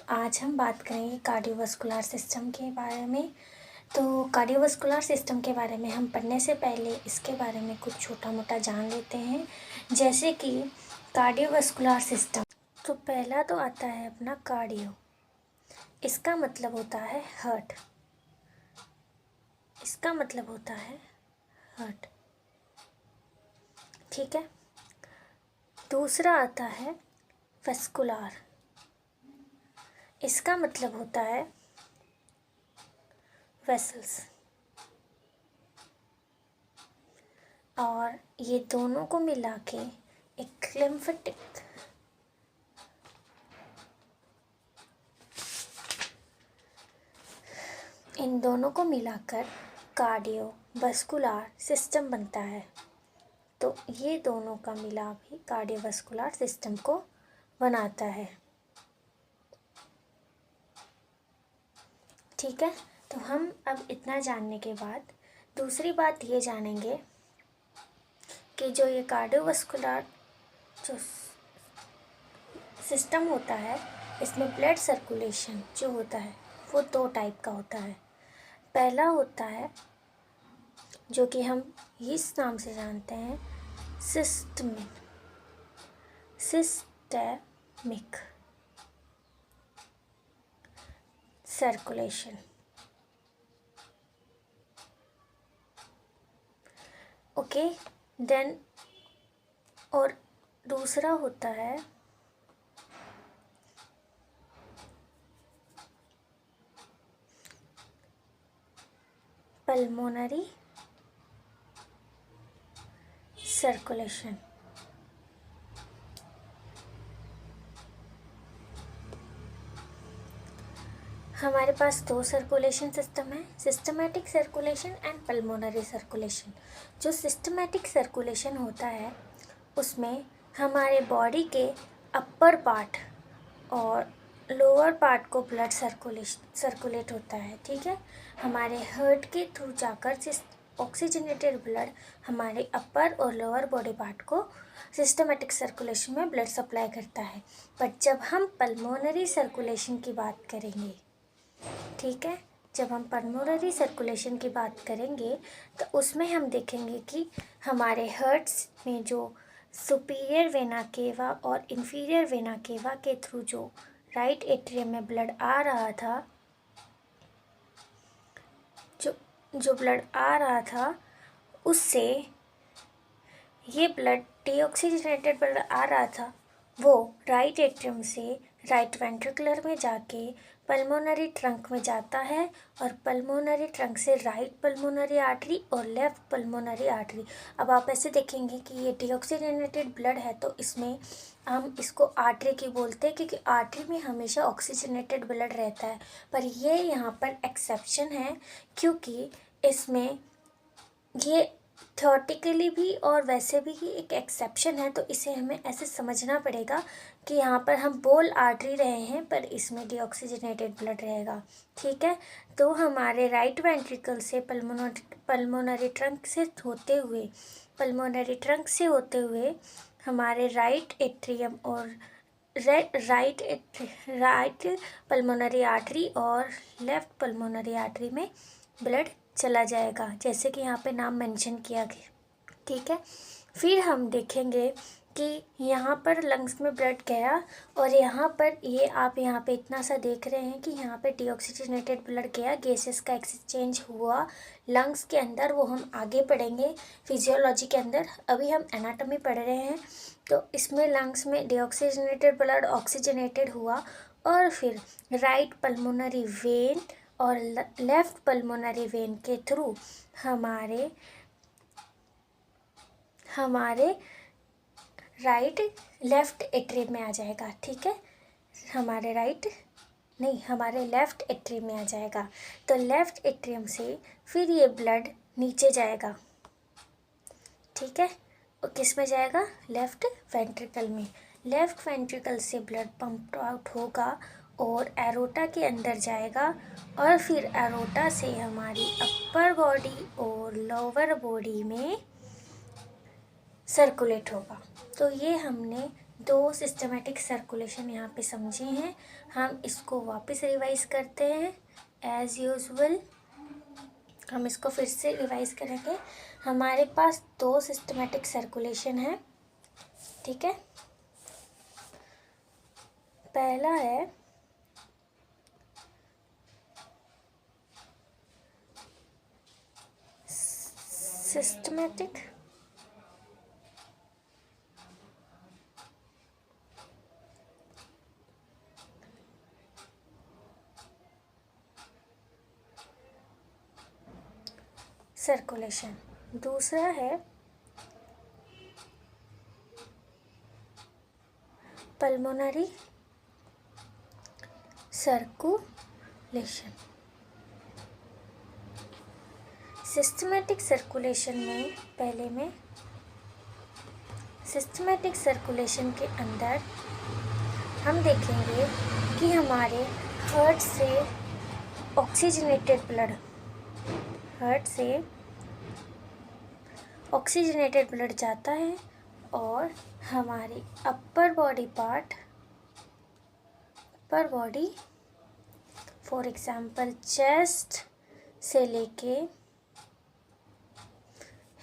आज हम बात करेंगे कार्डियोवास्कुलर सिस्टम के बारे में। तो कार्डियोवास्कुलर सिस्टम के बारे में हम पढ़ने से पहले इसके बारे में कुछ छोटा मोटा जान लेते हैं, जैसे कि कार्डियोवास्कुलर सिस्टम। तो पहला तो आता है अपना कार्डियो। इसका मतलब होता है हार्ट। इसका मतलब होता है हार्ट, ठीक है। दूसरा आता है वेस्कुलर। इसका मतलब होता है वेसल्स। और ये दोनों को मिला के एक लिम्फेटिक इन दोनों को मिलाकर कार्डियोवास्कुलर सिस्टम बनता है। तो ये दोनों का मिलाप ही कार्डियोवास्कुलर सिस्टम को बनाता है, ठीक है। तो हम अब इतना जानने के बाद दूसरी बात ये जानेंगे कि जो ये कार्डियोवास्कुलर जो सिस्टम होता है, इसमें ब्लड सर्कुलेशन जो होता है वो दो टाइप का होता है। पहला होता है जो कि हम इस नाम से जानते हैं सिस्टेमिक सर्कुलेशन। ओके, देन और दूसरा होता है पल्मोनरी सर्कुलेशन। हमारे पास दो सर्कुलेशन सिस्टम है, systematic circulation and pulmonary circulation. जो सिस्टमैटिक सर्कुलेशन होता है उसमें हमारे बॉडी के अपर पार्ट और लोअर पार्ट को ब्लड सर्कुलेट होता है, ठीक है। हमारे हार्ट के थ्रू जाकर ऑक्सीजनेटेड ब्लड हमारे अपर और लोअर बॉडी पार्ट को सिस्टमैटिक सर्कुलेशन में ब्लड सप्लाई करता है। बट जब हम पल्मोनरी सर्कुलेशन की बात करेंगे, ठीक है, जब हम पल्मोनरी सर्कुलेशन की बात करेंगे तो उसमें हम देखेंगे कि हमारे हार्ट्स में जो सुपीरियर वेना केवा और इन्फीरियर वेना केवा के थ्रू जो राइट एट्रियम में ब्लड आ रहा था, जो ब्लड आ रहा था उससे ये ब्लड डीऑक्सीजनेटेड ब्लड आ रहा था, वो राइट एट्रियम से राइट वेंट्रिकुलर में जाके पल्मोनरी ट्रंक में जाता है और पल्मोनरी ट्रंक से राइट पल्मोनरी आर्टरी और लेफ्ट पल्मोनरी आर्टरी। अब आप ऐसे देखेंगे कि ये डीऑक्सीजनेटेड ब्लड है तो इसमें हम इसको आर्टरी की बोलते हैं, क्योंकि आर्टरी में हमेशा ऑक्सीजनेटेड ब्लड रहता है। पर ये यहाँ पर एक्सेप्शन है, क्योंकि इसमें ये थ्योरेटिकली भी और वैसे भी ही एक एक्सेप्शन है। तो इसे हमें ऐसे समझना पड़ेगा कि यहाँ पर हम बोल आर्टरी रहे हैं पर इसमें डीऑक्सीजनेटेड ब्लड रहेगा, ठीक है। तो हमारे राइट वेंट्रिकल से पल्मोनरी ट्रंक से होते हुए हमारे राइट एट्रियम और राइट पल्मोनरी आर्टरी और लेफ्ट पल्मोनरी आर्टरी में ब्लड चला जाएगा, जैसे कि यहाँ पे नाम मेंशन किया गया, ठीक है। फिर हम देखेंगे कि यहाँ पर लंग्स में ब्लड गया और यहाँ पर ये आप यहाँ पे इतना सा देख रहे हैं कि यहाँ पे डीऑक्सीजनेटेड ब्लड गया, गैसेस का एक्सचेंज हुआ लंग्स के अंदर, वो हम आगे पढ़ेंगे फिजियोलॉजी के अंदर। अभी हम एनाटॉमी पढ़ रहे हैं। तो इसमें लंग्स में डीऑक्सीजनेटेड ब्लड ऑक्सीजनेटेड हुआ और फिर राइट पल्मोनरी वेन और लेफ्ट पल्मोनरी वेन के थ्रू हमारे राइट लेफ्ट एट्रियम में आ जाएगा, ठीक है। हमारे लेफ्ट एट्रियम में आ जाएगा। तो लेफ्ट एट्रियम से फिर ये ब्लड नीचे जाएगा, ठीक है। और किस में जाएगा? लेफ्ट वेंट्रिकल में। लेफ्ट वेंट्रिकल से ब्लड पंप आउट होगा और एरोटा के अंदर जाएगा और फिर एरोटा से हमारी अपर बॉडी और लोअर बॉडी में सर्कुलेट होगा। तो ये हमने दो सिस्टमेटिक सर्कुलेशन यहाँ पे समझे हैं। हम इसको वापस रिवाइज करते हैं एज़ यूजुअल। हम इसको फिर से रिवाइज करेंगे। हमारे पास दो सिस्टमेटिक सर्कुलेशन है, ठीक है। पहला है सिस्टमेटिक सर्कुलेशन, दूसरा है पल्मोनरी सर्कुलेशन। सिस्टमेटिक सर्कुलेशन में पहले में सिस्टमेटिक सर्कुलेशन के अंदर हम देखेंगे कि हमारे हार्ट से ऑक्सीजनेटेड ब्लड जाता है और हमारी upper body for example chest से लेके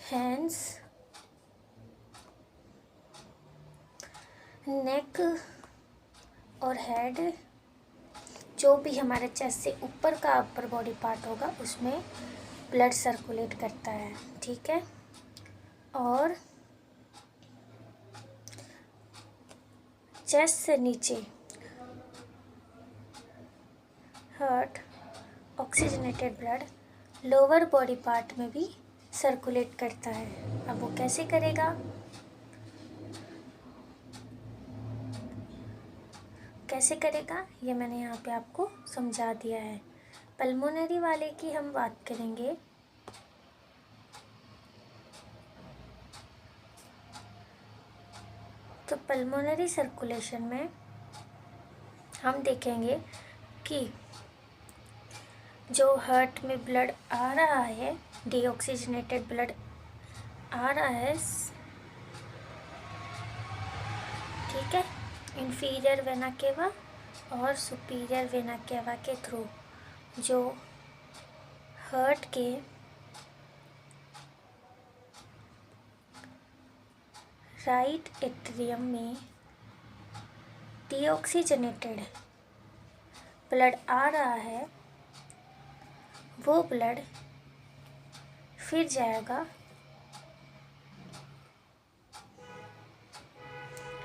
हैंड्स, नेक और हेड, जो भी हमारे चेस्ट से ऊपर का अपर बॉडी पार्ट होगा उसमें ब्लड सर्कुलेट करता है, ठीक है। और चेस्ट से नीचे heart oxygenated blood lower body part में भी सर्कुलेट करता है। अब वो कैसे करेगा, ये मैंने यहाँ पे आपको समझा दिया है। पल्मोनरी वाले की हम बात करेंगे। तो पल्मोनरी सर्कुलेशन में हम देखेंगे कि जो हार्ट में ब्लड आ रहा है, डीऑक्सीजनेटेड ब्लड आ रहा है, ठीक है, इंफीरियर वेना केवा और सुपीरियर वेना केवा के थ्रू जो हार्ट के राइट एट्रियम में डीऑक्सीजनेटेड ब्लड आ रहा है, वो ब्लड फिर जाएगा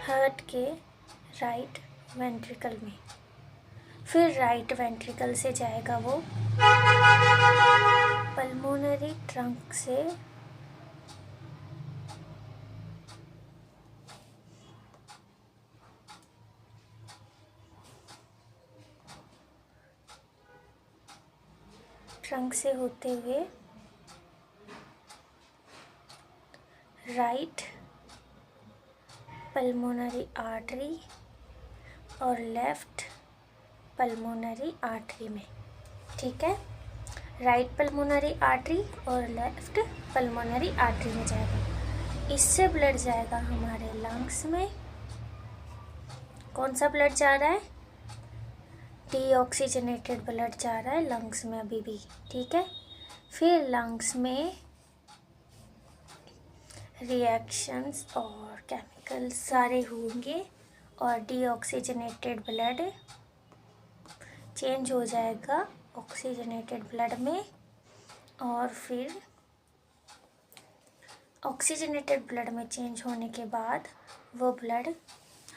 हार्ट के राइट वेंट्रिकल में, फिर राइट वेंट्रिकल से जाएगा वो पल्मोनरी ट्रंक से होते हुए राइट पल्मोनरी आर्टरी और लेफ्ट पल्मोनरी आर्टरी में, ठीक है। राइट पल्मोनरी आर्टरी और लेफ्ट पल्मोनरी आर्टरी में जाएगा। इससे ब्लड जाएगा हमारे लंग्स में। कौन सा ब्लड जा रहा है, डीऑक्सीजनेटेड ब्लड जा रहा है लंग्स में अभी भी, ठीक है। फिर लंग्स में रिएक्शंस और केमिकल सारे होंगे और डीऑक्सीजनेटेड ब्लड चेंज हो जाएगा ऑक्सीजनेटेड ब्लड में, और फिर ऑक्सीजनेटेड ब्लड में चेंज होने के बाद वो ब्लड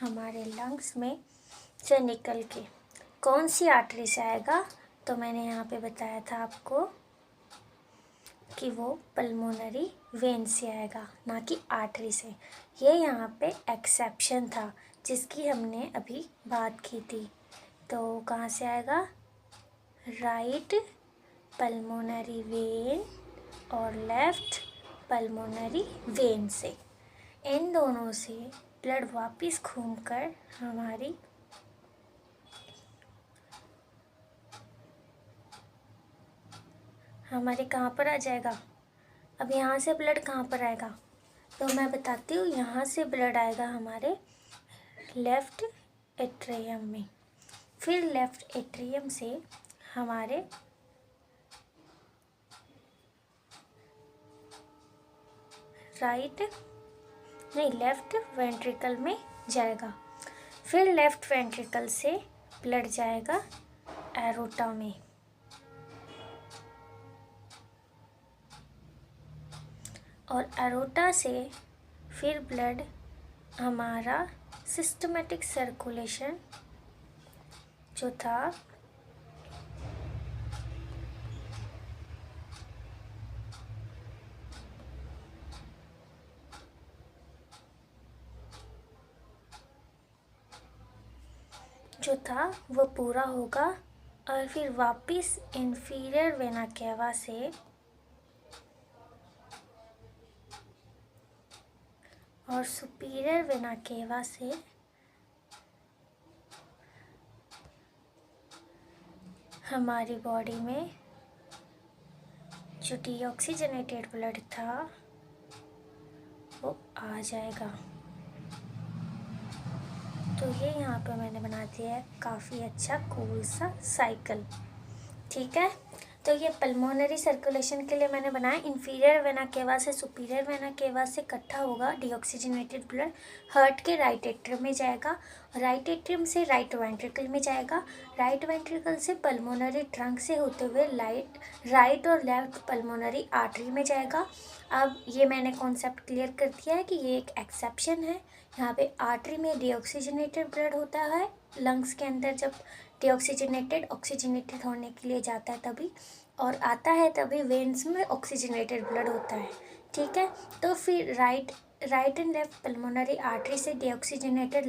हमारे लंग्स में से निकल के कौन सी आर्टरी से आएगा, तो मैंने यहाँ पे बताया था आपको कि वो पल्मोनरी वेन से आएगा, ना कि आर्टरी से। ये यहाँ पे एक्सेप्शन था जिसकी हमने अभी बात की थी। तो कहाँ से आएगा, राइट पल्मोनरी वेन और लेफ्ट पल्मोनरी वेन से। इन दोनों से ब्लड वापस घूमकर हमारे कहाँ पर आ जाएगा। अब यहाँ से ब्लड कहाँ पर आएगा, तो मैं बताती हूँ। यहाँ से ब्लड आएगा हमारे लेफ्ट एट्रियम में, फिर लेफ्ट एट्रियम से हमारे लेफ्ट वेंट्रिकल में जाएगा, फिर लेफ्ट वेंट्रिकल से ब्लड जाएगा एरोटा में, और एरोटा से फिर ब्लड हमारा सिस्टमेटिक सर्कुलेशन जो था वो पूरा होगा, और फिर वापस इंफीरियर वेना केवा से और सुपीरियर वेना केवा से हमारी बॉडी में जो डीऑक्सीजनेटेड ब्लड था वो आ जाएगा। तो ये यहाँ पे मैंने बना दिया है काफ़ी अच्छा कूल सा साइकिल, ठीक है। तो ये पल्मोनरी सर्कुलेशन के लिए मैंने बनाया। इंफीरियर वेना केवा से सुपीरियर वेना केवा से इकट्ठा होगा डीऑक्सीजनेटेड ब्लड, हार्ट के राइट एट्रियम में जाएगा, राइट एट्रियम से राइट वेंट्रिकल में जाएगा, राइट वेंट्रिकल से पल्मोनरी ट्रंक से होते हुए राइट और लेफ्ट पल्मोनरी आर्टरी में जाएगा। अब ये मैंने कॉन्सेप्ट क्लियर कर दिया है कि ये एक एक्सेप्शन है। यहाँ पे आर्टरी में डीऑक्सीजनेटेड ब्लड होता है, लंग्स के अंदर जब ऑक्सीजनेटेड होने के लिए जाता है तभी, और आता है तभी वेन्स में ऑक्सीजनेटेड ब्लड होता है, ठीक है। तो फिर right and left pulmonary artery से डीऑक्सीजनेटेड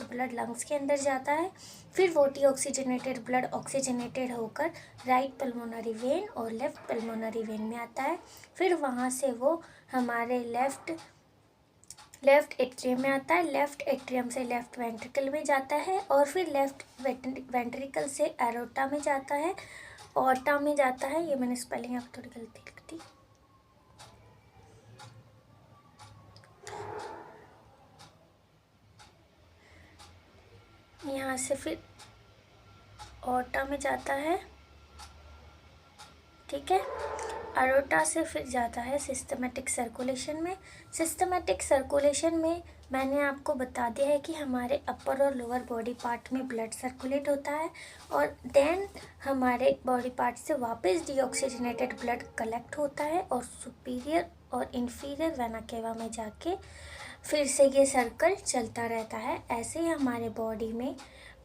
ब्लड लंग्स के अंदर जाता है, फिर वो डीऑक्सीजनेटेड ब्लड ऑक्सीजनेटेड होकर राइट पल्मोनरी वेन और लेफ्ट पल्मोनरी वेन में आता है, फिर वहाँ से वो हमारे लेफ्ट एट्रियम में आता है, लेफ्ट एट्रियम से लेफ्ट वेंट्रिकल में जाता है, और फिर लेफ्ट वेंट्रिकल से एरोटा में जाता है, ऑर्टा में जाता है। ये मैंने स्पेलिंग यहाँ पर थोड़ी गलती कर दी। यहाँ से फिर ऑर्टा में जाता है, ठीक है। एरोटा से फिर जाता है सिस्टमेटिक सर्कुलेशन में। सिस्टमेटिक सर्कुलेशन में मैंने आपको बता दिया है कि हमारे अपर और लोअर बॉडी पार्ट में ब्लड सर्कुलेट होता है, और देन हमारे बॉडी पार्ट से वापस डीऑक्सीजनेटेड ब्लड कलेक्ट होता है और सुपीरियर और इंफीरियर वेना केवा में जाके फिर से ये सर्कल चलता रहता है। ऐसे ही हमारे बॉडी में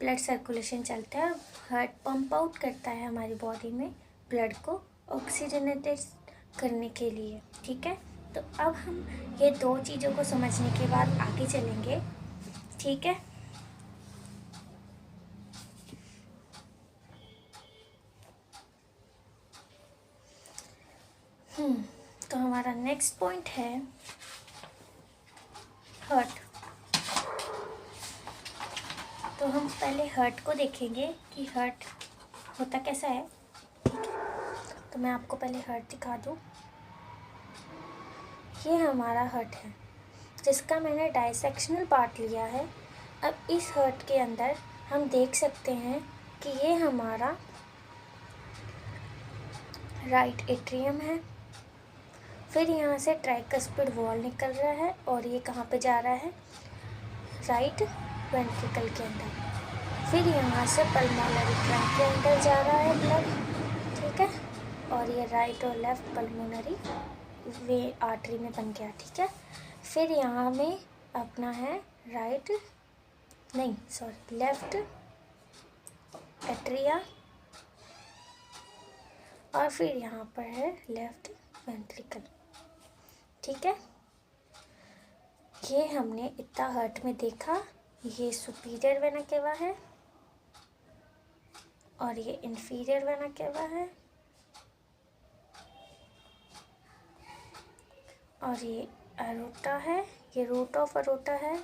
ब्लड सर्कुलेशन चलता है और हार्ट पंप आउट करता है हमारी बॉडी में ब्लड को ऑक्सीजनेटेड करने के लिए, ठीक है। तो अब हम ये दो चीज़ों को समझने के बाद आगे चलेंगे, ठीक है। तो हमारा नेक्स्ट पॉइंट है हार्ट। तो हम पहले हार्ट को देखेंगे कि हार्ट होता कैसा है, ठीक है। तो मैं आपको पहले हार्ट दिखा दूँ। ये हमारा हार्ट है जिसका मैंने डाइसेक्शनल पार्ट लिया है। अब इस हार्ट के अंदर हम देख सकते हैं कि ये हमारा राइट एट्रियम है, फिर यहाँ से ट्राइकस्पिड वॉल निकल रहा है और ये कहाँ पे जा रहा है, राइट वेंट्रिकल के अंदर, फिर यहाँ से पल्मोनरी ट्रंक के अंदर जा रहा है ब्लड, ठीक है। और ये राइट और लेफ्ट पल्मोनरी वे आर्टरी में बन गया, ठीक है। फिर यहाँ में अपना है लेफ्ट एट्रिया, और फिर यहाँ पर है लेफ्ट वेंट्रिकल, ठीक है। ये हमने इतना हार्ट में देखा। ये सुपीरियर वेना केवा है और ये इंफीरियर वेना केवा है, और ये एरोटा है, ये रूट ऑफ एरोटा है,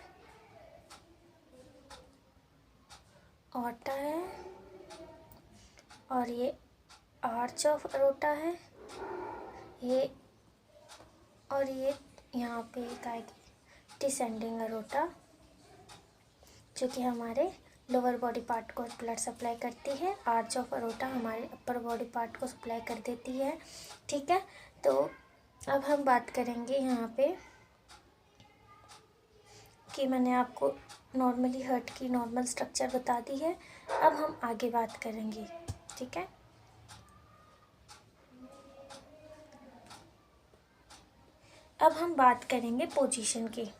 ऑर्टा है, और ये आर्च ऑफ एरोटा है, ये और ये यहाँ पे एक आएगी डिसेंडिंग अरोटा जो कि हमारे लोअर बॉडी पार्ट को ब्लड सप्लाई करती है। आर्च ऑफ अरोटा हमारे अपर बॉडी पार्ट को सप्लाई कर देती है। ठीक है, तो अब हम बात करेंगे यहाँ पे कि मैंने आपको नॉर्मली हार्ट की नॉर्मल स्ट्रक्चर बता दी है। अब हम आगे बात करेंगे। ठीक है, अब हम बात करेंगे पोजीशन की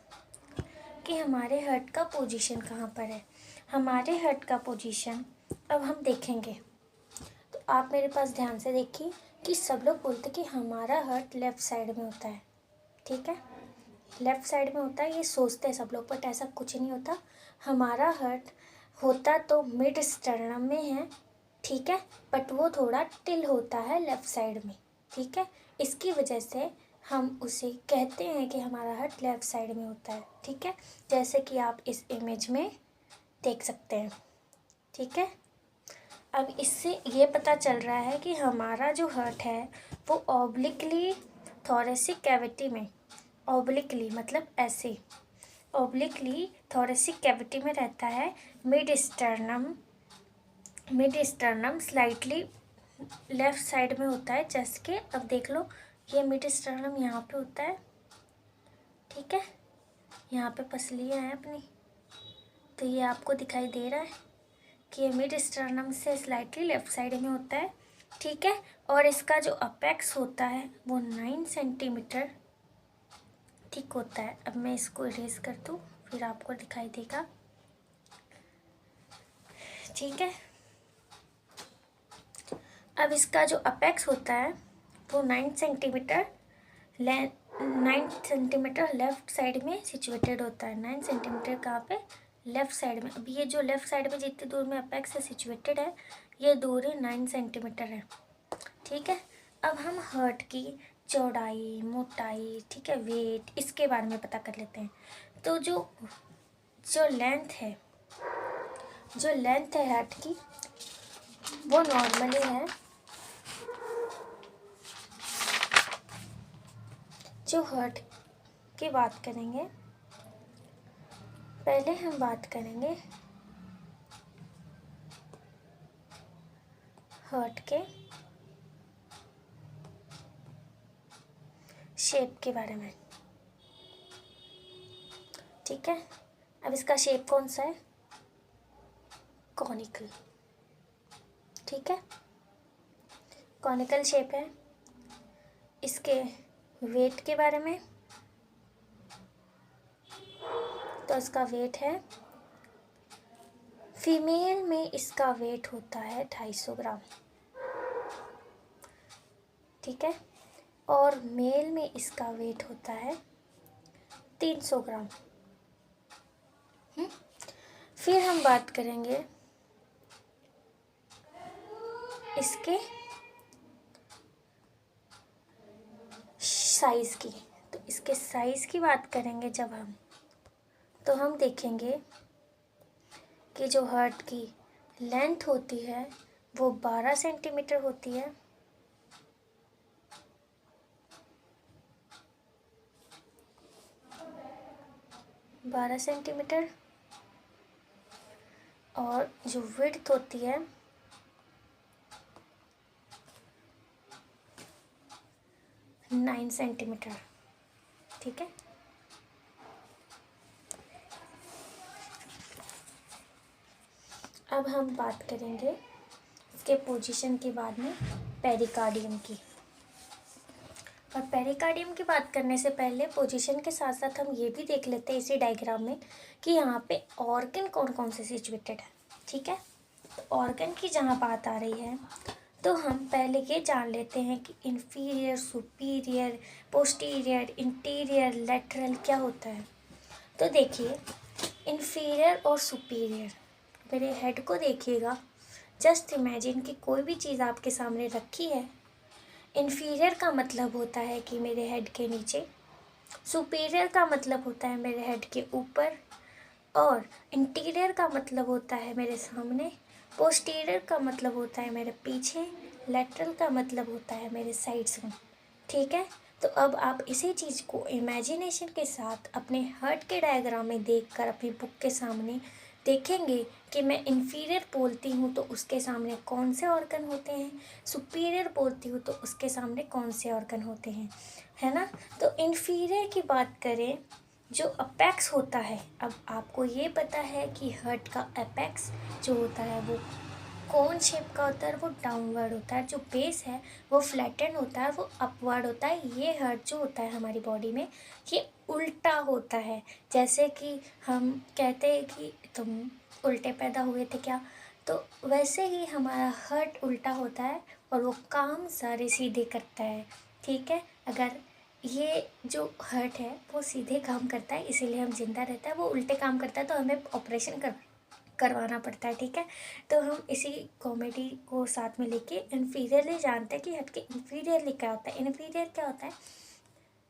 कि हमारे हार्ट का पोजीशन कहाँ पर है। हमारे हार्ट का पोजीशन अब हम देखेंगे, तो आप मेरे पास ध्यान से देखिए कि सब लोग बोलते कि हमारा हार्ट लेफ़्ट साइड में होता है। ठीक है, लेफ़्ट साइड में होता है, ये सोचते हैं सब लोग, बट ऐसा कुछ नहीं होता। हमारा हार्ट होता तो मिड स्टर्नम में है। ठीक है, बट वो थोड़ा टिल होता है लेफ़्ट साइड में। ठीक है, इसकी वजह से हम उसे कहते हैं कि हमारा हार्ट लेफ़्ट साइड में होता है। ठीक है, जैसे कि आप इस इमेज में देख सकते हैं। ठीक है, अब इससे ये पता चल रहा है कि हमारा जो हार्ट है वो ऑब्लिकली थोरेसिक कैविटी में, ऑब्लिकली मतलब ऐसे, ऑब्लिकली थोरेसिक कैविटी में रहता है। Mid sternum slightly left side में होता है चेस्ट के। अब देख लो, ये मिड स्टर्नम यहाँ पे होता है। ठीक है, यहाँ पे पसलियाँ हैं अपनी, तो ये आपको दिखाई दे रहा है कि ये मिड स्टर्नम से स्लाइटली लेफ़्ट साइड में होता है। ठीक है, और इसका जो अपेक्स होता है वो 9 सेंटीमीटर ठीक होता है। अब मैं इसको इरेज कर दूँ, फिर आपको दिखाई देगा। ठीक है, अब इसका जो अपेक्स होता है वो 9 सेंटीमीटर लेफ़्ट साइड में सिचुएटेड होता है। 9 सेंटीमीटर कहाँ पे? लेफ़्ट साइड में। अब ये जो लेफ़्ट साइड में जितनी दूर में अपेक्स से सिचुएटेड है, ये दूरी 9 सेंटीमीटर है। ठीक है, अब हम हार्ट की चौड़ाई, मोटाई, ठीक है, वेट, इसके बारे में पता कर लेते हैं। तो जो लेंथ है हार्ट की, वो नॉर्मली है, जो हार्ट की बात करेंगे, पहले हम बात करेंगे हार्ट के शेप के बारे में। ठीक है, अब इसका शेप कौन सा है? कॉनिकल। ठीक है, कॉनिकल शेप है। इसके वेट के बारे में, तो इसका वेट है, फीमेल में इसका वेट होता है 250 ग्राम। ठीक है, और मेल में इसका वेट होता है 300 ग्राम। फिर हम बात करेंगे इसके साइज़ की। तो इसके साइज़ की बात करेंगे जब हम, तो हम देखेंगे कि जो हार्ट की लेंथ होती है वो 12 सेंटीमीटर होती है। बारह सेंटीमीटर, और जो विड्थ होती है 9 सेंटीमीटर। ठीक है, अब हम बात करेंगे इसके पोजीशन के बाद में पेरिकार्डियम की। और पेरिकार्डियम की बात करने से पहले पोजीशन के साथ साथ हम ये भी देख लेते हैं इसी डायग्राम में कि यहाँ पे ऑर्गन कौन कौन से सिचुएटेड है। ठीक है, तो ऑर्गन की जहाँ बात आ रही है, तो हम पहले ये जान लेते हैं कि inferior, superior, posterior, interior, lateral क्या होता है। तो देखिए, इन्फीरियर और सुपीरियर, मेरे हेड को देखिएगा, जस्ट इमेजिन कि कोई भी चीज़ आपके सामने रखी है। इन्फीरियर का मतलब होता है कि मेरे हेड के नीचे, सुपीरियर का मतलब होता है मेरे हेड के ऊपर, और इंटीरियर का मतलब होता है मेरे सामने, पोस्टीरियर का मतलब होता है मेरे पीछे, लेटरल का मतलब होता है मेरे साइड्स में। ठीक है, तो अब आप इसी चीज़ को इमेजिनेशन के साथ अपने हार्ट के डायग्राम में देखकर अपनी बुक के सामने देखेंगे कि मैं इन्फीरियर बोलती हूँ तो उसके सामने कौन से ऑर्गन होते हैं, सुपीरियर बोलती हूँ तो उसके सामने कौन से ऑर्गन होते हैं, है ना। तो इन्फीरियर की बात करें, जो अपेक्स होता है, अब आपको ये पता है कि हार्ट का अपेक्स जो होता है वो कौन शेप का होता है, वो डाउनवर्ड होता है। जो बेस है वो फ्लैटन होता है, वो अपवर्ड होता है। ये हार्ट जो होता है हमारी बॉडी में, ये उल्टा होता है। जैसे कि हम कहते हैं कि तुम उल्टे पैदा हुए थे क्या, तो वैसे ही हमारा हार्ट उल्टा होता है और वो काम सारे सीधे करता है। ठीक है, अगर ये जो हार्ट है वो सीधे काम करता है इसीलिए हम जिंदा रहता है, वो उल्टे काम करता है तो हमें ऑपरेशन करवाना पड़ता है। ठीक है, तो हम इसी कॉमेडी को साथ में लेके इन्फीरियरली जानते हैं कि हट के इन्फीरियरली क्या होता है। इन्फीरियर क्या होता है,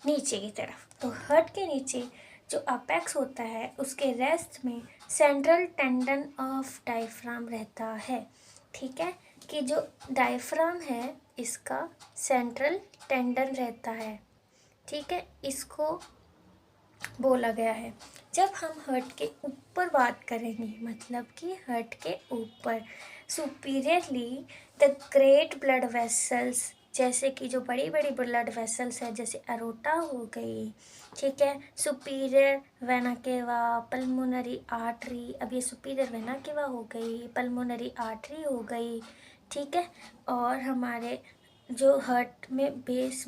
नीचे की तरफ। तो हट के नीचे जो अपेक्स होता है उसके रेस्ट में सेंट्रल टेंडन ऑफ डायफ्राम रहता है। ठीक है, कि जो डायफ्राम है इसका सेंट्रल टेंडन रहता है। ठीक है, इसको बोला गया है। जब हम हार्ट के ऊपर बात करेंगे, मतलब कि हार्ट के ऊपर superiorly the great blood vessels, जैसे कि जो बड़ी बड़ी ब्लड वेसल्स है, जैसे अरोटा हो गई, ठीक है, superior vena cava, pulmonary artery, अब ये सुपीरियर वेना केवा हो गई, पल्मोनरी आर्टरी हो गई। ठीक है, और हमारे जो हार्ट में बेस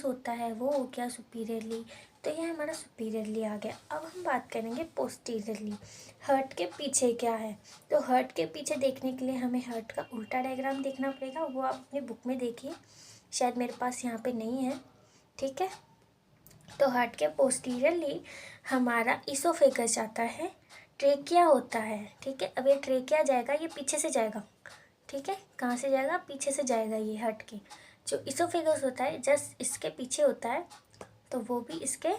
होता है वो हो गया सुपीरियरली। तो ये हमारा सुपीरियरली आ गया। अब हम बात करेंगे पोस्टीरियरली, हार्ट के पीछे क्या है। तो हार्ट के पीछे देखने के लिए हमें हार्ट का उल्टा डायग्राम देखना पड़ेगा, वो आप अपनी बुक में देखिए, शायद मेरे पास यहाँ पे नहीं है। ठीक है, तो हार्ट के पोस्टीरियरली हमारा इसोफेगस जाता है, ट्रेकिया होता है। ठीक है, अब ये ट्रेकिया जाएगा, ये पीछे से जाएगा। ठीक है, कहाँ से जाएगा, पीछे से जाएगा। ये हार्ट के जो इसोफेगस होता है जस्ट इसके पीछे होता है, तो वो भी इसके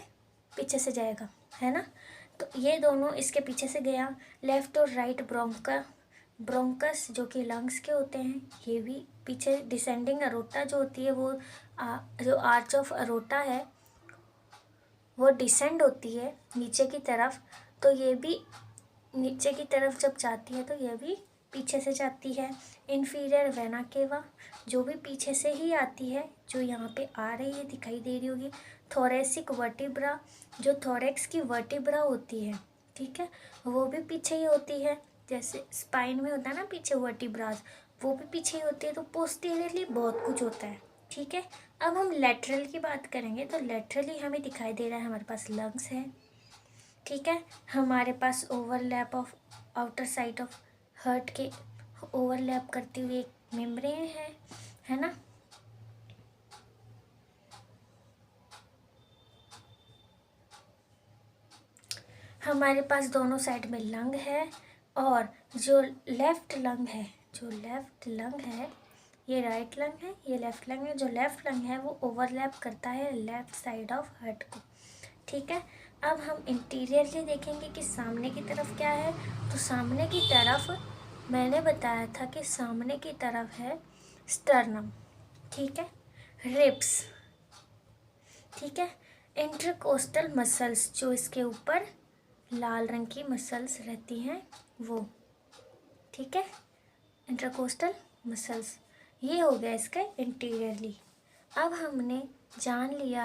पीछे से जाएगा, है ना। तो ये दोनों इसके पीछे से गया। लेफ्ट और राइट ब्रोंकस जो कि लंग्स के होते हैं, ये भी पीछे। डिसेंडिंग अरोटा जो होती है वो जो आर्च ऑफ अरोटा है वो डिसेंड होती है नीचे की तरफ, तो ये भी नीचे की तरफ जब जाती है तो ये भी पीछे से जाती है। इन्फीरियर वेना केवा जो भी पीछे से ही आती है, जो यहाँ पे आ रही है, दिखाई दे रही होगी। थोरेसिक वर्टिब्रा, जो थोरेक्स की वर्टिब्रा होती है, ठीक है, वो भी पीछे ही होती है। जैसे स्पाइन में होता है ना पीछे वर्टिब्रास, वो भी पीछे ही होती है। तो पोस्टीरियरली बहुत कुछ होता है। ठीक है, अब हम लेटरल की बात करेंगे तो लेटरली हमें दिखाई दे रहा है, हमारे पास लंग्स है। ठीक है, हमारे पास overlap of outer side of heart के ओवरलैप करती हुई एक मेम्ब्रेन है ना। हमारे पास दोनों साइड में लंग है, और जो लेफ्ट लंग है, ये राइट लंग है, ये लेफ्ट लंग है। जो लेफ्ट लंग है वो ओवरलैप करता है लेफ्ट साइड ऑफ हार्ट को। ठीक है, अब हम इंटीरियरली देखेंगे कि सामने की तरफ क्या है। तो सामने की तरफ मैंने बताया था कि सामने की तरफ है स्टर्नम, ठीक है, रिब्स, ठीक है, इंटरकोस्टल मसल्स, जो इसके ऊपर लाल रंग की मसल्स रहती हैं वो, ठीक है, इंटरकोस्टल मसल्स, ये हो गया इसका इंटीरियरली। अब हमने जान लिया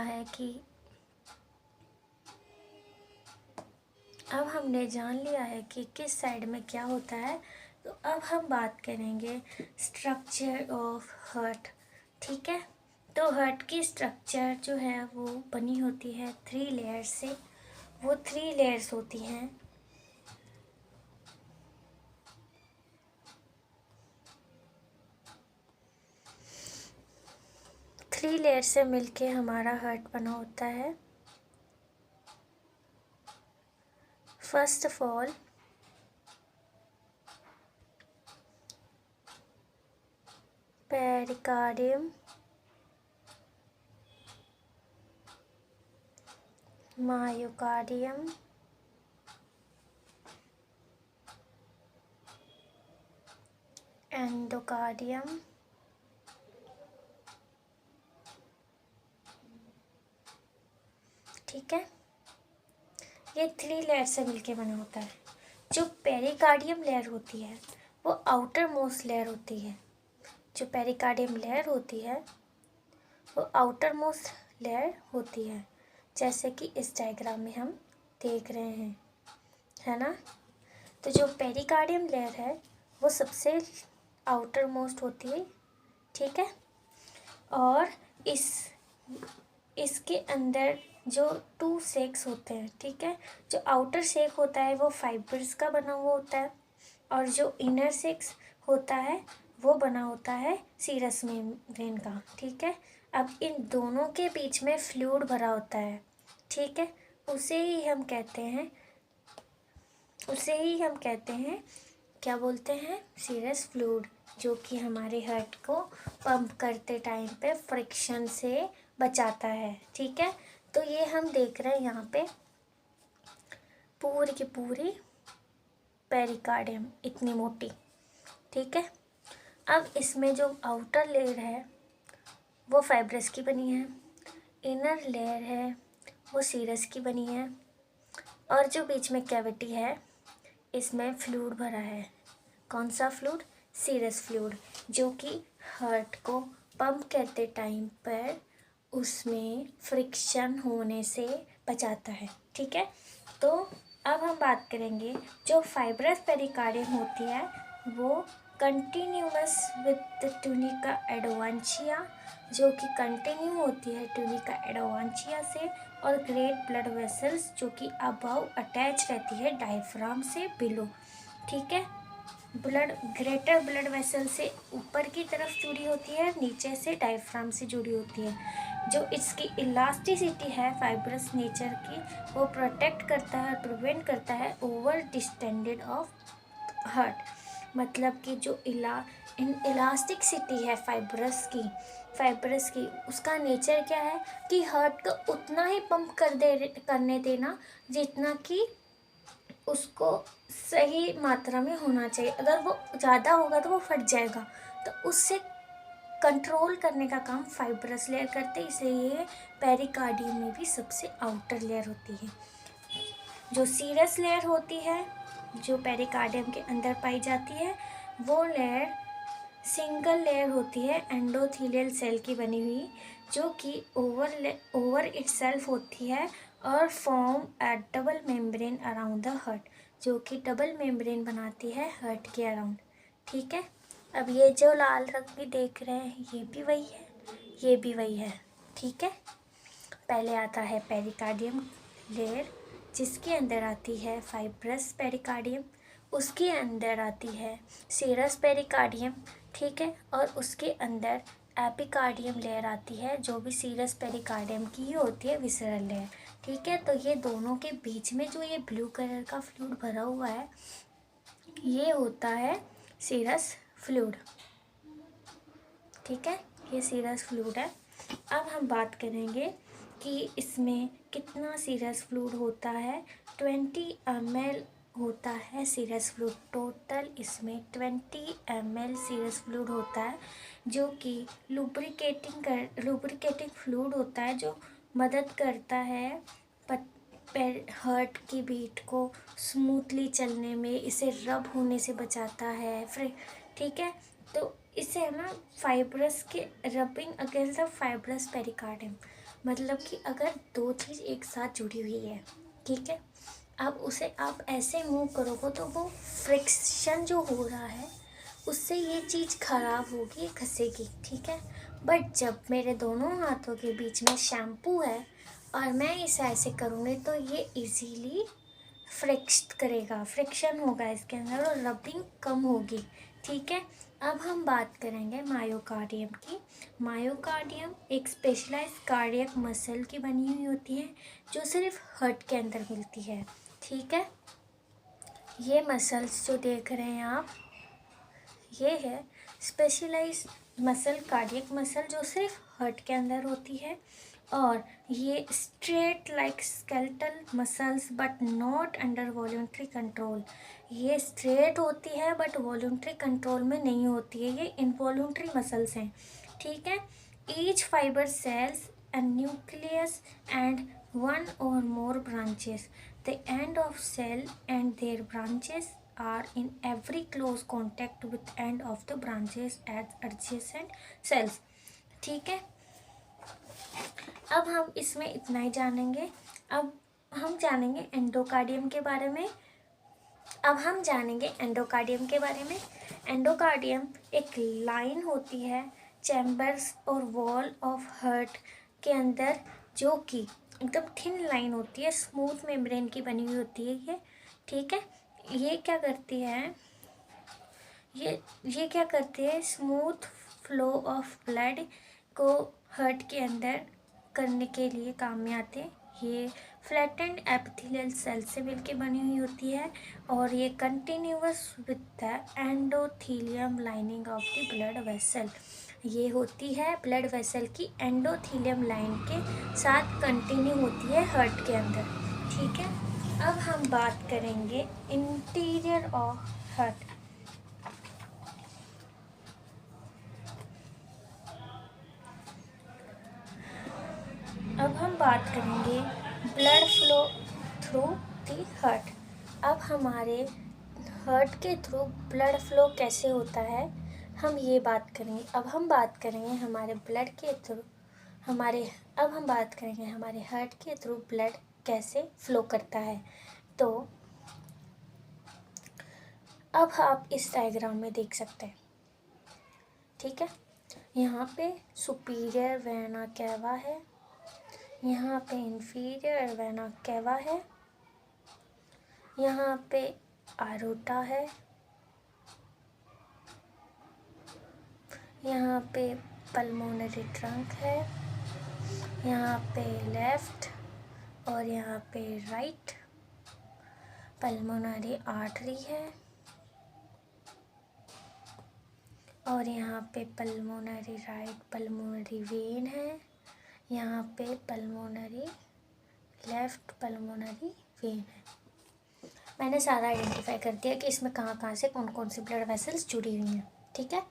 है कि किस साइड में क्या होता है। तो अब हम बात करेंगे स्ट्रक्चर ऑफ हार्ट। ठीक है, तो हार्ट की स्ट्रक्चर जो है वो बनी होती है 3 लेयर्स से। वो 3 लेयर्स होती हैं, थ्री लेयर से मिलके हमारा हार्ट बना होता है। First of all pericardium, myocardium, endocardium, ये 3 लेयर से मिलके बना होता है। जो पेरिकार्डियम लेयर होती है वो आउटर मोस्ट लेयर होती है। जो पेरिकार्डियम लेयर होती है वो आउटर मोस्ट लेयर होती है, जैसे कि इस डायग्राम में हम देख रहे हैं, है ना। तो जो पेरिकार्डियम लेयर है वो सबसे आउटर मोस्ट होती है, ठीक है। और इसके अंदर जो 2 सेक्स होते हैं, ठीक है। जो आउटर सेक होता है वो फाइबर्स का बना हुआ होता है, और जो इनर सेक्स होता है वो बना होता है सीरस मेम्ब्रेन का, ठीक है। अब इन दोनों के बीच में फ्लूइड भरा होता है, ठीक है। उसे ही हम कहते हैं क्या बोलते हैं, सीरस फ्लूइड, जो कि हमारे हार्ट को पंप करते टाइम पे फ्रिक्शन से बचाता है, ठीक है। तो ये हम देख रहे हैं यहाँ पे पूरी की पूरी पेरिकार्डियम इतनी मोटी, ठीक है। अब इसमें जो आउटर लेयर है वो फाइब्रस की बनी है, इनर लेयर है वो सीरस की बनी है, और जो बीच में कैविटी है इसमें फ्लूइड भरा है। कौन सा फ्लूइड? सीरस फ्लूइड, जो कि हार्ट को पंप करते टाइम पर उसमें फ्रिक्शन होने से बचाता है, ठीक है। तो अब हम बात करेंगे जो फाइब्रस पेरिकार्डियम होती है वो कंटिन्यूअस विद ट्यूनिका एडवांशिया, जो कि कंटिन्यू होती है ट्यूनिका एडवांशिया से, और ग्रेट ब्लड वेसल्स जो कि अबव अटैच रहती है डायफ्राम से बिलो, ठीक है। ग्रेटर ब्लड वेसल से ऊपर की तरफ जुड़ी होती है, नीचे से डायफ्राम से जुड़ी होती है। जो इसकी इलास्टिसिटी है फाइब्रस नेचर की, वो प्रोटेक्ट करता है, प्रिवेंट करता है ओवर डिस्टेंडेड ऑफ हार्ट। मतलब कि जो इलास्टिसिटी है फाइब्रस की उसका नेचर क्या है कि हार्ट को उतना ही पंप करने देना जितना कि उसको सही मात्रा में होना चाहिए। अगर वो ज़्यादा होगा तो वो फट जाएगा, तो उससे कंट्रोल करने का काम फाइब्रस लेयर करते हैं, इसलिए ये पेरिकार्डियम में भी सबसे आउटर लेयर होती है। जो सीरस लेयर होती है जो पेरिकार्डियम के अंदर पाई जाती है वो लेयर सिंगल लेयर होती है एंडोथेलियल सेल की बनी हुई, जो कि ओवर इटसेल्फ होती है और form A double membrane around the heart, जो कि डबल मेम्ब्रेन बनाती है हार्ट के अराउंड, ठीक है। अब ये जो लाल रंग भी देख रहे हैं ये भी वही है, ये भी वही है, ठीक है। पहले आता है पेरिकार्डियम लेयर, जिसके अंदर आती है फाइब्रस पेरिकार्डियम, उसके अंदर आती है सीरस पेरिकार्डियम, ठीक है। और उसके अंदर एपिकार्डियम लेयर आती है, जो भी सीरस पेरिकार्डियम की ही होती है, विसरल लेयर, ठीक है। तो ये दोनों के बीच में जो ये ब्लू कलर का फ्लूइड भरा हुआ है ये होता है सीरस फ्लूइड, ठीक है। ये सीरस फ्लूइड है। अब हम बात करेंगे कि इसमें कितना सीरस फ्लूइड होता है। 20 ml होता है सीरस फ्लूइड, टोटल इसमें 20 ml सीरस फ्लूइड होता है, जो कि लुब्रिकेटिंग फ्लूइड होता है, जो मदद करता है हार्ट की बीट को स्मूथली चलने में, इसे रब होने से बचाता है, फिर ठीक है। तो इसे है ना फाइब्रस के rubbing against the fibrous pericardium, मतलब कि अगर दो चीज़ एक साथ जुड़ी हुई है, ठीक है, अब उसे आप ऐसे मूव करोगे तो वो फ्रिक्शन जो हो रहा है उससे ये चीज़ खराब होगी, घसेगी, ठीक है। बट जब मेरे दोनों हाथों के बीच में शैम्पू है और मैं इसे ऐसे करूँगी तो ये इजीली फ्रिक्शन होगा इसके अंदर और रबिंग कम होगी, ठीक है। अब हम बात करेंगे मायोकार्डियम की। मायोकार्डियम एक स्पेशलाइज्ड कार्डियक मसल की बनी हुई होती है, जो सिर्फ हार्ट के अंदर मिलती है, ठीक है। ये मसल्स जो देख रहे हैं आप, ये है स्पेशलाइज्ड मसल, कार्डियक मसल, जो सिर्फ हार्ट के अंदर होती है, और ये straight like skeletal muscles but not under voluntary control. ये स्ट्रेट होती है बट वॉल्यूंटरी कंट्रोल में नहीं होती है, ये इनवॉल्यूंटरी मसल्स हैं, ठीक है। Each fibre cells a nucleus and one or more branches। The end of cell and their branches are in every close contact with end of the branches as adjacent cells. ठीक है, अब हम इसमें इतना ही जानेंगे। अब हम जानेंगे एंडोकार्डियम के बारे में। एंडोकार्डियम एक लाइन होती है चैम्बर्स और वॉल ऑफ हार्ट के अंदर, जो कि एकदम थिन लाइन होती है, स्मूथ मेम्ब्रेन की बनी हुई होती है ये। ठीक है, ये क्या करती है, ये क्या करती है, स्मूथ फ्लो ऑफ ब्लड को हार्ट के अंदर करने के लिए काम में आते हैं। ये फ्लैटेंड एपिथेलियल सेल से मिलकर बनी हुई होती है और ये continuous with the endothelium lining of the blood vessel. ये होती है ब्लड वेसल की एंडोथीलियम लाइन के साथ कंटिन्यू होती है हार्ट के अंदर। ठीक है, अब हम बात करेंगे इंटीरियर ऑफ हार्ट। अब हम बात करेंगे blood flow through the heart. अब हमारे हार्ट के थ्रू ब्लड फ्लो कैसे होता है, हम ये बात करेंगे। अब हम बात करेंगे हमारे हार्ट के थ्रू ब्लड कैसे फ्लो करता है। तो अब आप इस डायग्राम में देख सकते हैं। ठीक है, यहाँ पे सुपीरियर वेना कैवा है, यहाँ पे इंफीरियर वेना कैवा है, यहाँ पे आरोटा है, यहाँ पे पल्मोनरी ट्रंक है, यहाँ पे लेफ्ट और यहाँ पे राइट पल्मोनरी आर्टरी है, और यहाँ पे पल्मोनरी राइट पल्मोनरी वेन है, यहाँ पे पल्मोनरी लेफ्ट पल्मोनरी वेन है। मैंने सारा आइडेंटिफाई कर दिया कि इसमें कहाँ कहाँ से कौन कौन सी ब्लड वेसल्स जुड़ी हुई हैं। ठीक है,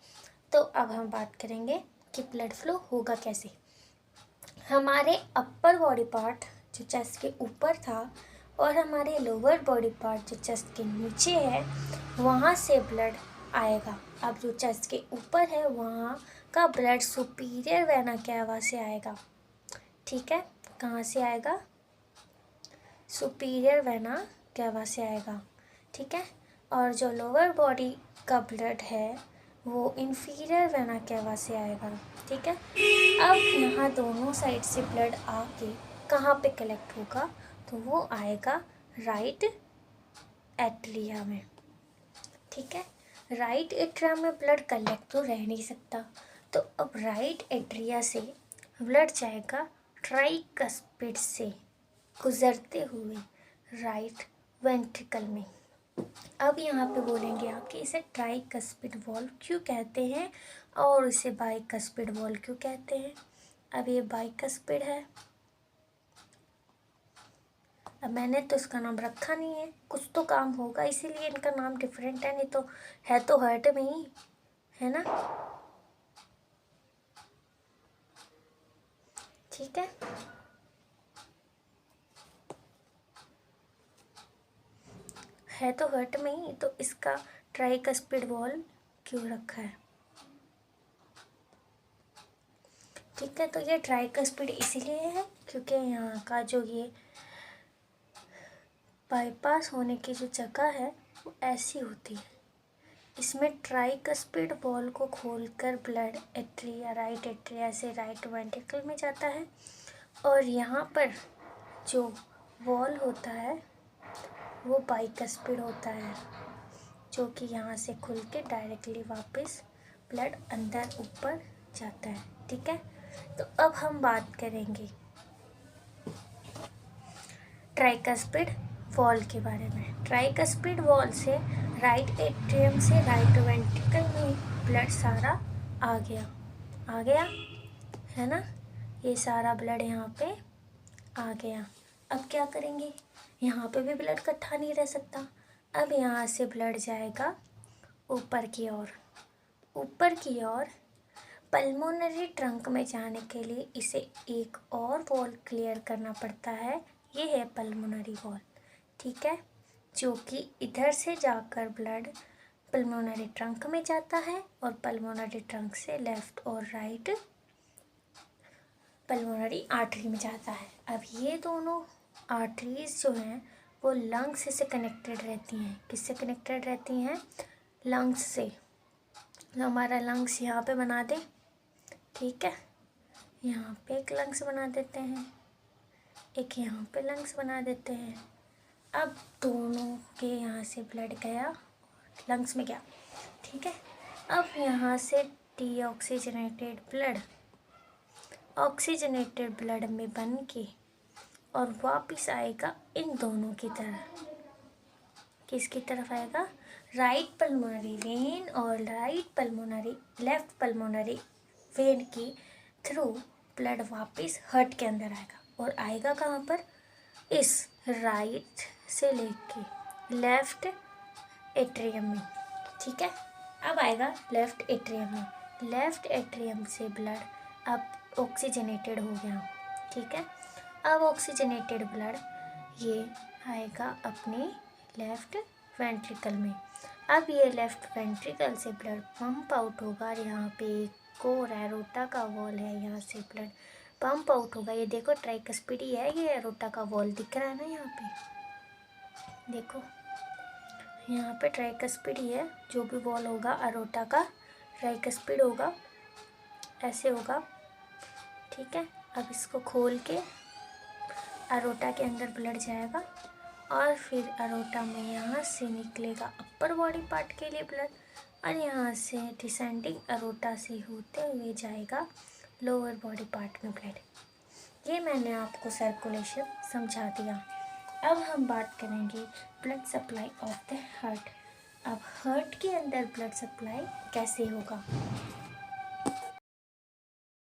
तो अब हम बात करेंगे कि ब्लड फ्लो होगा कैसे। हमारे अपर बॉडी पार्ट जो चेस्ट के ऊपर था और हमारे लोअर बॉडी पार्ट जो चेस्ट के नीचे है, वहाँ से ब्लड आएगा। अब जो चेस्ट के ऊपर है वहाँ का ब्लड सुपीरियर वेना कैवा से आएगा। ठीक है, कहाँ से आएगा, सुपीरियर वेना कैवा से आएगा। ठीक है, और जो लोअर बॉडी का ब्लड है वो इंफीरियर वेना कैवा से आएगा। ठीक है, अब यहाँ दोनों साइड से ब्लड आके कहाँ पे कलेक्ट होगा, तो वो आएगा राइट एट्रिया में। ठीक है, राइट एट्रिया में ब्लड कलेक्ट तो रह नहीं सकता, तो अब राइट एट्रिया से ब्लड जाएगा ट्राइकस्पिड से गुजरते हुए राइट वेंट्रिकल में। अब यहाँ पे बोलेंगे आप कि इसे ट्राइकस्पिड वॉल्व क्यों कहते हैं और इसे बाइकस्पिड वॉल्व क्यों कहते हैं। अब ये बाइकस्पिड है, अब मैंने तो इसका नाम रखा नहीं है, कुछ तो काम होगा इसीलिए इनका नाम डिफरेंट है, नहीं तो है तो हार्ट में ही है ना। ठीक है, है तो हार्ट में ही, तो इसका ट्राइकस्पिड वॉल्व क्यों रखा है। ठीक है, तो ये ट्राइकस्पिड इसीलिए है क्योंकि यहाँ का जो ये बाईपास होने की जो जगह है वो ऐसी होती है। इसमें ट्राइकस्पिड वॉल्व को खोलकर ब्लड एट्रिया राइट एट्रिया से राइट वेंट्रिकल में जाता है, और यहाँ पर जो वॉल्व होता है वो बाइकस्पिड होता है, जो कि यहाँ से खुल के डायरेक्टली वापस ब्लड अंदर ऊपर जाता है। ठीक है, तो अब हम बात करेंगे ट्राइकस्पिड वॉल्व के बारे में। ट्राइकस्पिड वॉल्व से राइट एट्रियम से राइट वेंट्रिकल में ब्लड सारा आ गया है ना, ये सारा ब्लड यहाँ पे आ गया। अब क्या करेंगे, यहाँ पे भी ब्लड इकट्ठा नहीं रह सकता, अब यहाँ से ब्लड जाएगा ऊपर की ओर पल्मोनरी ट्रंक में जाने के लिए इसे एक और वॉल क्लियर करना पड़ता है, ये है पल्मोनरी वॉल। ठीक है, जो कि इधर से जाकर ब्लड पल्मोनरी ट्रंक में जाता है और पल्मोनरी ट्रंक से लेफ्ट और राइट पल्मोनरी आर्टरी में जाता है। अब ये दोनों आर्टरीज जो हैं वो लंग्स से कनेक्टेड रहती हैं। किससे कनेक्टेड रहती हैं? लंग्स से। तो हमारा लंग्स यहाँ पे बना दें, ठीक है, यहाँ पे एक लंग्स बना देते हैं, एक यहाँ पे लंग्स बना देते हैं। अब दोनों के यहाँ से ब्लड गया, लंग्स में गया, ठीक है। अब यहाँ से डीऑक्सीजनेटेड ब्लड ऑक्सीजनेटेड ब्लड में बन के और वापस आएगा इन दोनों की तरफ। किसकी तरफ आएगा? राइट पल्मोनरी वेन और लेफ्ट पल्मोनरी वेन की थ्रू ब्लड वापस हार्ट के अंदर आएगा और आएगा कहाँ पर? इस राइट से लेके लेफ्ट एट्रियम में, ठीक है। अब आएगा लेफ्ट एट्रियम में। लेफ्ट एट्रियम से ब्लड अब ऑक्सीजनेटेड हो गया, ठीक है। अब ऑक्सीजनेटेड ब्लड ये आएगा अपने लेफ्ट वेंट्रिकल में। अब ये लेफ्ट वेंट्रिकल से ब्लड पंप आउट होगा और यहाँ पे एक और एरोटा का वॉल है, यहाँ से ब्लड पंप आउट होगा। ये देखो ट्राइकस्पिडी है, ये एरोटा का वॉल दिख रहा है ना यहाँ पे, देखो यहाँ पे ट्राइकस्पिडी है। जो भी वॉल होगा एरोटा का ट्राइकस्पिड होगा, ऐसे होगा, ठीक है। अब इसको खोल के एरोटा के अंदर ब्लड जाएगा और फिर एरोटा में यहाँ से निकलेगा अपर बॉडी पार्ट के लिए ब्लड और यहाँ से डिसेंडिंग एरोटा से होते हुए जाएगा लोअर बॉडी पार्ट में ब्लड। ये मैंने आपको सर्कुलेशन समझा दिया। अब हम बात करेंगे blood supply of the heart. अब हार्ट के अंदर ब्लड सप्लाई कैसे होगा?